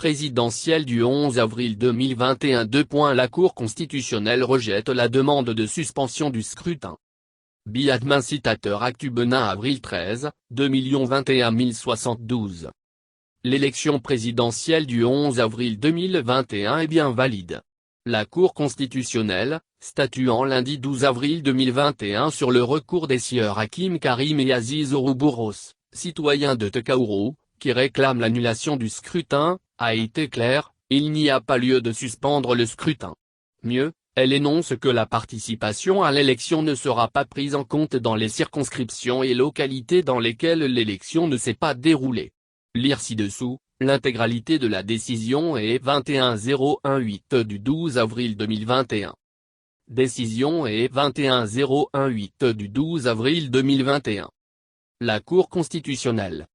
présidentielle du 11 avril 2021. La Cour constitutionnelle rejette la demande de suspension du scrutin. Biad incitateur Actu Benin avril 13, 2021 1072. L'élection présidentielle du 11 avril 2021 est bien valide. La Cour constitutionnelle, statuant lundi 12 avril 2021 sur le recours des sieurs Hakim Karim et Aziz Ouroboros, citoyens de Tekaourou, qui réclament l'annulation du scrutin, a été claire: il n'y a pas lieu de suspendre le scrutin. Mieux, elle énonce que la participation à l'élection ne sera pas prise en compte dans les circonscriptions et localités dans lesquelles l'élection ne s'est pas déroulée. Lire ci-dessous, l'intégralité de la décision est 21018 du 12 avril 2021. Décision est 21018 du 12 avril 2021. La Cour constitutionnelle,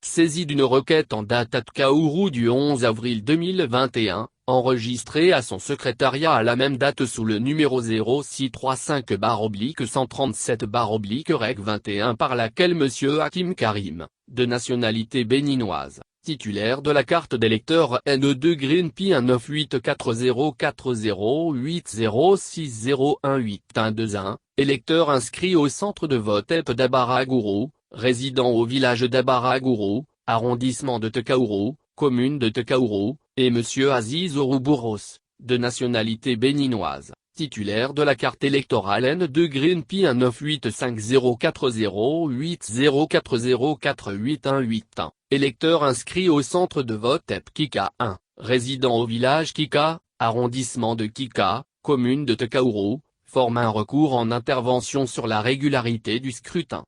saisie d'une requête en date à Tekaourou du 11 avril 2021, enregistrée à son secrétariat à la même date sous le numéro 0635-137-Reg 21 par laquelle M. Hakim Karim, de nationalité béninoise, titulaire de la carte d'électeur NE2 GreenP 1984040806018, électeur inscrit au centre de vote EP d'Abaragourou, résident au village d'Abaragourou, arrondissement de Tekaourou, commune de Tekaourou, et M. Aziz Ouroboros, de nationalité béninoise, titulaire de la carte électorale N2 GreenP 198504080404818, électeur inscrit au centre de vote EP Kika 1, résident au village Kika, arrondissement de Kika, commune de Tekaourou, forme un recours en intervention sur la régularité du scrutin.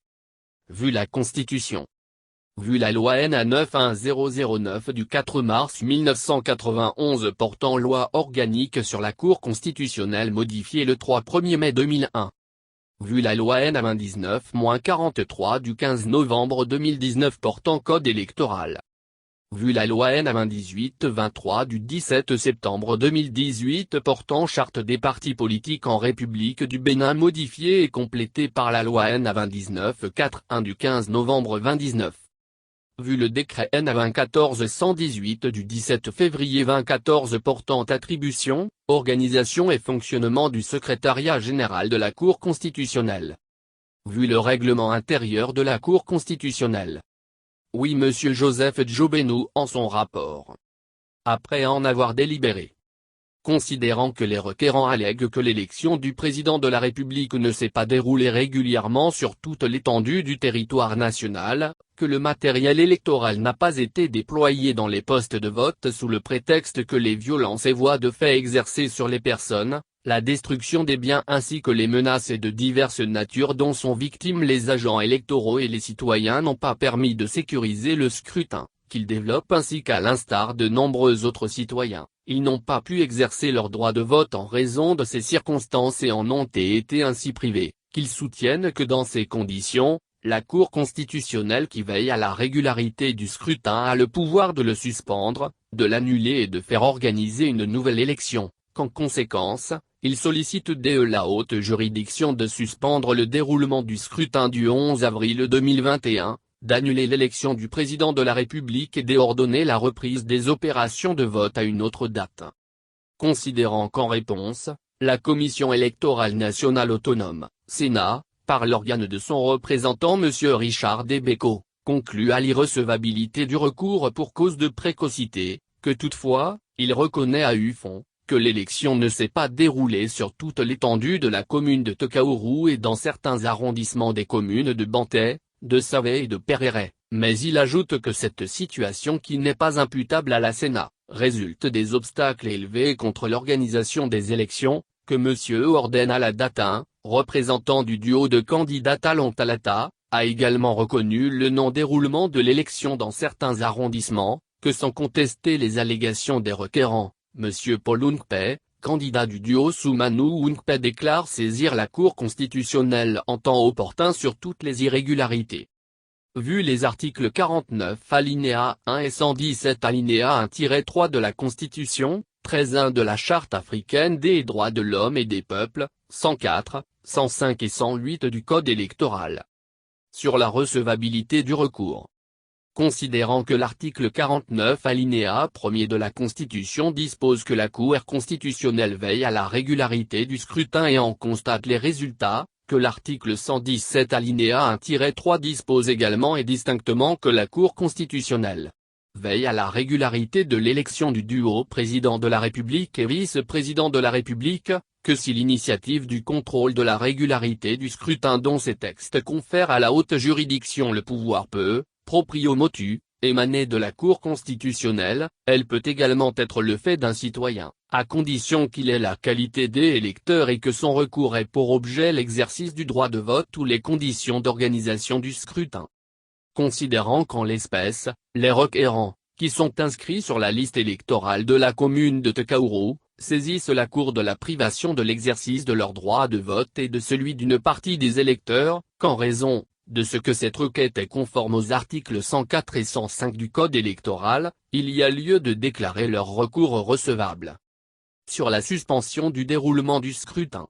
Vu la Constitution. Vu la loi NA 91009 du 4 mars 1991 portant loi organique sur la Cour constitutionnelle modifiée le 3 mai 2001. Vu la loi NA 2019-43 du 15 novembre 2019 portant code électoral. Vu la loi NA 2018-23 du 17 septembre 2018 portant charte des partis politiques en République du Bénin modifiée et complétée par la loi NA 2019-41 du 15 novembre 2019. Vu le décret NA 24118 du 17 février 2014 portant attribution, organisation et fonctionnement du secrétariat général de la Cour constitutionnelle. Vu le règlement intérieur de la Cour constitutionnelle. Oui, M. Joseph Djobenou en son rapport. Après en avoir délibéré. Considérant que les requérants allèguent que l'élection du président de la République ne s'est pas déroulée régulièrement sur toute l'étendue du territoire national, que le matériel électoral n'a pas été déployé dans les postes de vote sous le prétexte que les violences et voies de fait exercées sur les personnes, la destruction des biens ainsi que les menaces et de diverses natures dont sont victimes les agents électoraux et les citoyens n'ont pas permis de sécuriser le scrutin, qu'ils développent ainsi qu'à l'instar de nombreux autres citoyens. Ils n'ont pas pu exercer leur droit de vote en raison de ces circonstances et en ont été ainsi privés, qu'ils soutiennent que dans ces conditions, la Cour constitutionnelle qui veille à la régularité du scrutin a le pouvoir de le suspendre, de l'annuler et de faire organiser une nouvelle élection, qu'en conséquence, ils sollicitent de la haute juridiction de suspendre le déroulement du scrutin du 11 avril 2021, d'annuler l'élection du président de la République et d'ordonner la reprise des opérations de vote à une autre date. Considérant qu'en réponse, la Commission électorale nationale autonome, Sénat, par l'organe de son représentant M. Richard Debeko, conclut à l'irrecevabilité du recours pour cause de précocité, que toutefois, il reconnaît à fond, que l'élection ne s'est pas déroulée sur toute l'étendue de la commune de Tekaourou et dans certains arrondissements des communes de Bantais, de Savé et de Pereret, mais il ajoute que cette situation qui n'est pas imputable à la Sénat, résulte des obstacles élevés contre l'organisation des élections, que M. ordonne à la date 1, représentant du duo de candidats Talon-Talata, a également reconnu le non-déroulement de l'élection dans certains arrondissements, que sans contester les allégations des requérants, M. Paul Unkpe, candidat du duo Soumanou Unkpe déclare saisir la Cour constitutionnelle en temps opportun sur toutes les irrégularités. Vu les articles 49 alinéa 1 et 117 alinéa 1-3 de la Constitution, 13-1 de la Charte africaine des droits de l'homme et des peuples, 104, 105 et 108 du Code électoral. Sur la recevabilité du recours. Considérant que l'article 49 alinéa 1er de la Constitution dispose que la Cour constitutionnelle veille à la régularité du scrutin et en constate les résultats, que l'article 117 alinéa 1-3 dispose également et distinctement que la Cour constitutionnelle veille à la régularité de l'élection du duo président de la République et vice-président de la République, que si l'initiative du contrôle de la régularité du scrutin dont ces textes confèrent à la haute juridiction le pouvoir peut, proprio motu, émaner de la Cour constitutionnelle, elle peut également être le fait d'un citoyen, à condition qu'il ait la qualité d'électeur et que son recours ait pour objet l'exercice du droit de vote ou les conditions d'organisation du scrutin. Considérant qu'en l'espèce, les requérants, qui sont inscrits sur la liste électorale de la commune de Tekaourou, saisissent la Cour de la privation de l'exercice de leur droit de vote et de celui d'une partie des électeurs, qu'en raison de ce que cette requête est conforme aux articles 104 et 105 du Code électoral, il y a lieu de déclarer leur recours recevable. Sur la suspension du déroulement du scrutin.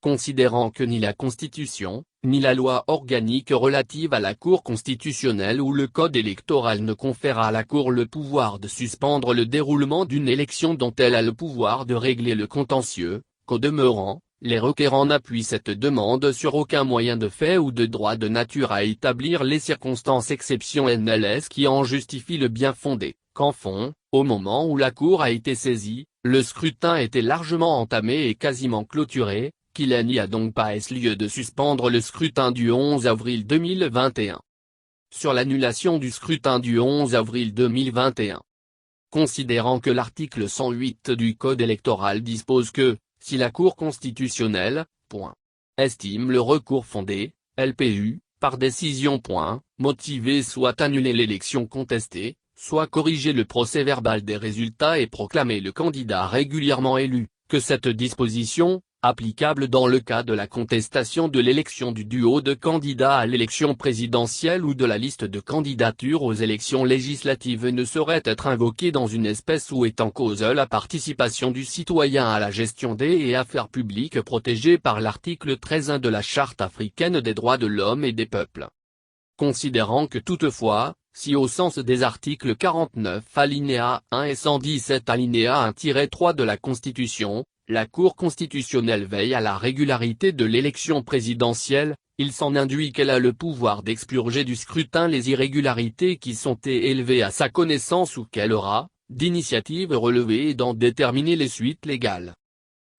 Considérant que ni la Constitution, ni la loi organique relative à la Cour constitutionnelle ou le Code électoral ne confèrent à la Cour le pouvoir de suspendre le déroulement d'une élection dont elle a le pouvoir de régler le contentieux, qu'au demeurant, les requérants n'appuient cette demande sur aucun moyen de fait ou de droit de nature à établir les circonstances exceptionnelles qui en justifient le bien fondé, qu'en fond, au moment où la Cour a été saisie, le scrutin était largement entamé et quasiment clôturé, qu'il n'y a donc pas lieu de suspendre le scrutin du 11 avril 2021. Sur l'annulation du scrutin du 11 avril 2021. Considérant que l'article 108 du Code électoral dispose que, si la Cour constitutionnelle, estime le recours fondé, LPU, par décision motivée soit annuler l'élection contestée, soit corriger le procès-verbal des résultats et proclamer le candidat régulièrement élu, que cette disposition, applicable dans le cas de la contestation de l'élection du duo de candidats à l'élection présidentielle ou de la liste de candidatures aux élections législatives ne saurait être invoquée dans une espèce où est en cause la participation du citoyen à la gestion des et affaires publiques protégées par l'article 13.1 de la Charte africaine des droits de l'homme et des peuples. Considérant que toutefois, si au sens des articles 49 alinéa 1 et 117 alinéa 1-3 de la Constitution, la Cour constitutionnelle veille à la régularité de l'élection présidentielle, il s'en induit qu'elle a le pouvoir d'expurger du scrutin les irrégularités qui sont élevées à sa connaissance ou qu'elle aura, d'initiative relevée et d'en déterminer les suites légales.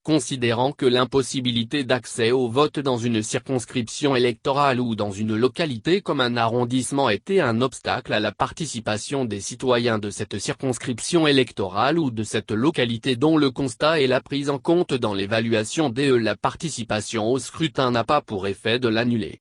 Considérant que l'impossibilité d'accès au vote dans une circonscription électorale ou dans une localité comme un arrondissement était un obstacle à la participation des citoyens de cette circonscription électorale ou de cette localité dont le constat et la prise en compte dans l'évaluation de la participation au scrutin n'a pas pour effet de l'annuler.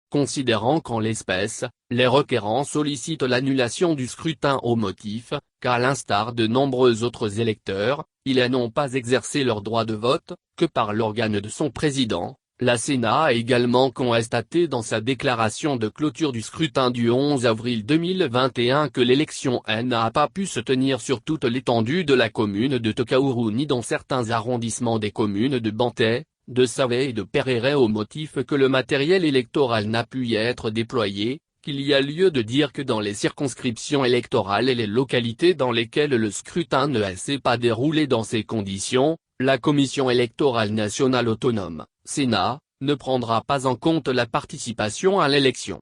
Considérant qu'en l'espèce, les requérants sollicitent l'annulation du scrutin au motif, qu'à l'instar de nombreux autres électeurs, ils n'ont pas exercé leur droit de vote, que par l'organe de son président, la Sénat a également constaté dans sa déclaration de clôture du scrutin du 11 avril 2021 que l'élection n'a pas pu se tenir sur toute l'étendue de la commune de Tekaourou ni dans certains arrondissements des communes de Banté, de Savé et de Peréré au motif que le matériel électoral n'a pu y être déployé, qu'il y a lieu de dire que dans les circonscriptions électorales et les localités dans lesquelles le scrutin ne s'est pas déroulé dans ces conditions, la Commission électorale nationale autonome, Sénat, ne prendra pas en compte la participation à l'élection.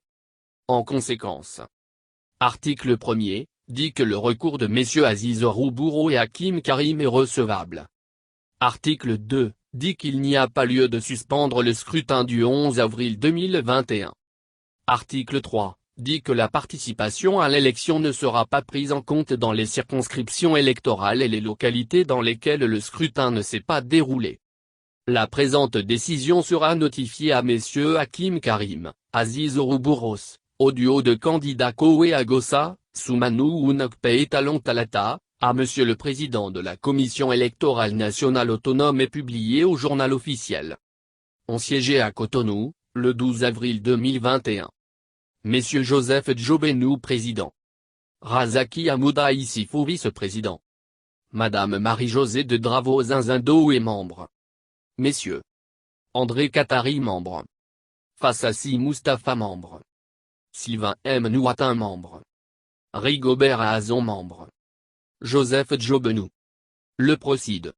En conséquence, article 1er, dit que le recours de messieurs Aziz Roubourou et Hakim Karim est recevable. Article 2, dit qu'il n'y a pas lieu de suspendre le scrutin du 11 avril 2021. Article 3, dit que la participation à l'élection ne sera pas prise en compte dans les circonscriptions électorales et les localités dans lesquelles le scrutin ne s'est pas déroulé. La présente décision sera notifiée à messieurs Hakim Karim, Aziz Ouroubouros, au duo de candidats Kowe Agossa, Soumanou Ounakpe Talon Talata, à Monsieur le Président de la Commission électorale nationale autonome et publié au Journal officiel. On siégeait à Cotonou, le 12 avril 2021. Messieurs Joseph Djobenou président. Razaki Amouda Issifou vice-président. Madame Marie-Josée de Dravo Zinzindo est membre. Messieurs. André Katari membre. Fassassi Moustapha membre. Sylvain M. Nouatin membre. Rigobert Azon membre. Joseph Djobenou. Le Procide.